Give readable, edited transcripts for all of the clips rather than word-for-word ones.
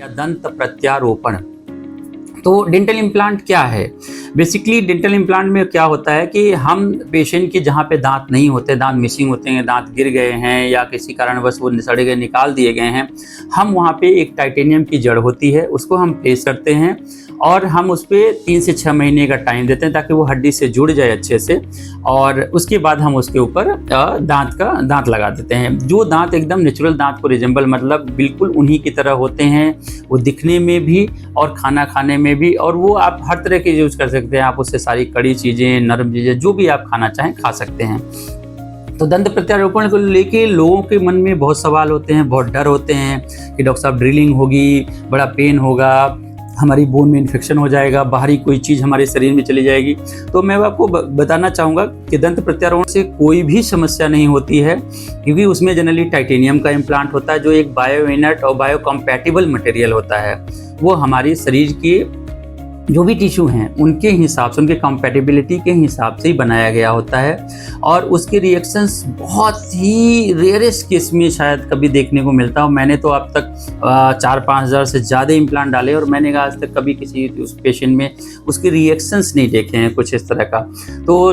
या दंत प्रत्यारोपण। तो डेंटल इम्प्लांट क्या है? बेसिकली डेंटल इम्प्लांट में क्या होता है कि हम पेशेंट के जहाँ पे दांत नहीं होते, दांत मिसिंग होते हैं, दांत गिर गए हैं या किसी कारणवश वो सड़े गए, निकाल दिए गए हैं, हम वहाँ पे एक टाइटेनियम की जड़ होती है, उसको हम प्लेस करते हैं और हम उस पर 3 से 6 महीने का टाइम देते हैं ताकि वो हड्डी से जुड़ जाए अच्छे से, और उसके बाद हम उसके ऊपर दांत लगा देते हैं। जो दांत एकदम नेचुरल दांत को रिजेंबल, मतलब बिल्कुल उन्हीं की तरह होते हैं, वो दिखने में भी और खाना खाने में भी, और वो आप हर तरह के यूज़ कर सकते हैं। आप उससे सारी कड़ी चीज़ें, नरम चीज़ें, जो भी आप खाना चाहें खा सकते हैं। तो दंत प्रत्यारोपण को लेके लोगों के मन में बहुत सवाल होते हैं, बहुत डर होते हैं कि डॉक्टर साहब ड्रिलिंग होगी, बड़ा पेन होगा, हमारी बोन में इन्फेक्शन हो जाएगा, बाहरी कोई चीज़ हमारे शरीर में चली जाएगी। तो मैं आपको बताना चाहूँगा कि दंत प्रत्यारोपण से कोई भी समस्या नहीं होती है, क्योंकि उसमें जनरली टाइटेनियम का इम्प्लांट होता है जो एक बायो इनर्ट और बायो कंपैटिबल मटेरियल होता है। वो हमारी शरीर के जो भी टिश्यू हैं उनके हिसाब से, उनके कंपैटिबिलिटी के हिसाब से ही बनाया गया होता है, और उसके रिएक्शंस बहुत ही रेयरेस्ट केस में शायद कभी देखने को मिलता है। मैंने तो अब तक 4-5 हज़ार से ज़्यादा इम्प्लांट डाले और मैंने आज तक कभी किसी उस पेशेंट में उसके रिएक्शंस नहीं देखे हैं कुछ इस तरह का। तो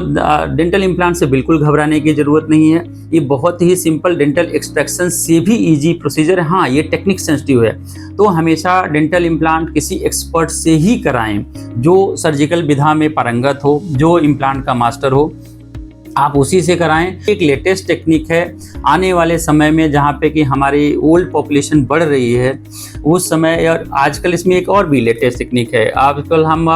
डेंटल इम्प्लांट से बिल्कुल घबराने की ज़रूरत नहीं है। ये बहुत ही सिंपल, डेंटल एक्सट्रैक्शन से भी ईजी प्रोसीजर है। हाँ, ये टेक्निक सेंसिटिव है, तो हमेशा डेंटल इम्प्लांट किसी एक्सपर्ट से ही कराएं जो सर्जिकल विधा में पारंगत हो, जो इम्प्लांट का मास्टर हो, आप उसी से कराएं। एक लेटेस्ट टेक्निक है आने वाले समय में, जहाँ पे कि हमारी ओल्ड पॉपुलेशन बढ़ रही है उस समय, और आजकल इसमें एक और भी लेटेस्ट टेक्निक है। आजकल हम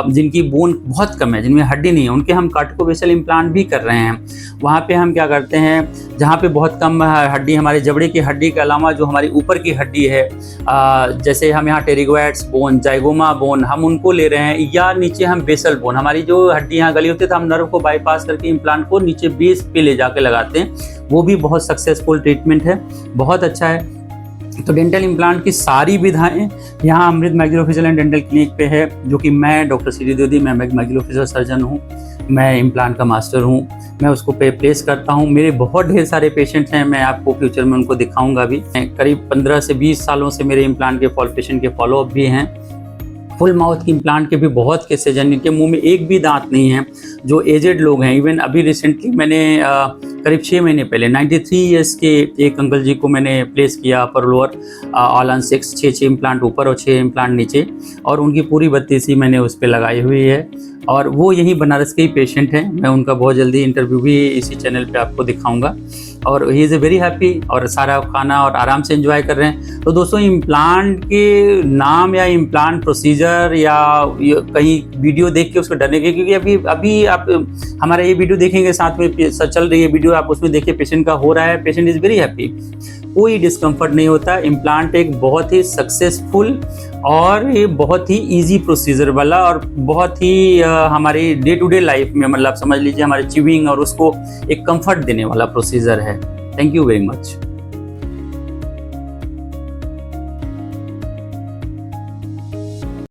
जिनकी बोन बहुत कम है, जिनमें हड्डी नहीं है, उनके हम कार्टिकोबेसल इम्प्लांट भी कर रहे हैं। वहाँ पे हम क्या करते हैं, जहाँ पे बहुत कम हड्डी, हमारे जबड़े की हड्डी के अलावा जो हमारी ऊपर की हड्डी है, जैसे हम यहाँ टेरिगोइड्स बोन, जाइगोमा बोन, हम उनको ले रहे हैं, या नीचे हम बेसल बोन, हमारी जो हड्डी यहाँ गली होती है तो हम नर्व को बाईपास करके इम्प्लांट को नीचे बेस पे ले जाके लगाते हैं। वो भी बहुत सक्सेसफुल ट्रीटमेंट है, बहुत अच्छा है। तो डेंटल इम्प्लांट की सारी विधाएं यहाँ अमृत मैक्सिलोफेशियल एंड डेंटल क्लिनिक पे है, जो कि मैं डॉक्टर श्री द्विवेदी, मैं मैक्सिलोफेशियल सर्जन हूँ, मैं इम्प्लांट का मास्टर हूँ, मैं उसको प्लेस करता हूँ। मेरे बहुत ढेर सारे पेशेंट्स हैं, मैं आपको फ्यूचर में उनको दिखाऊंगा भी। करीब 15 से 20 सालों से मेरे इम्प्लांट के पेशेंट के फॉलोअप भी हैं। फुल माउथ की इम्प्लांट के भी बहुत केसेज हैं जिनके मुंह में एक भी दांत नहीं है, जो एजेड लोग हैं। इवन अभी रिसेंटली मैंने करीब 6 महीने पहले 93 ईयर्स के एक अंकल जी को मैंने प्लेस किया upper lower all on 6 implant ऊपर और 6 इम्प्लांट नीचे, और उनकी पूरी 32 मैंने उस पर लगाई हुई है, और वो यहीं बनारस के ही पेशेंट हैं। मैं उनका बहुत जल्दी इंटरव्यू भी इसी चैनल पे आपको दिखाऊंगा, और he is a very happy, और सारा खाना और आराम से एंजॉय कर रहे हैं। तो दोस्तों, इम्प्लांट के नाम या इम्प्लांट प्रोसीजर या कहीं वीडियो देख के उसको डरने के, क्योंकि अभी आप हमारा ये वीडियो देखेंगे, साथ में चल रही है वीडियो, आप उसमें देखिए पेशेंट का हो रहा है, पेशेंट इज़ वेरी हैप्पी, कोई डिस्कम्फर्ट नहीं होता। इम्प्लांट एक बहुत ही सक्सेसफुल और ये बहुत ही इजी प्रोसीजर वाला, और बहुत ही हमारी डे टू डे लाइफ में, मतलब समझ लीजिए हमारे च्यूइंग और उसको एक कंफर्ट देने वाला प्रोसीजर है। Thank you very much.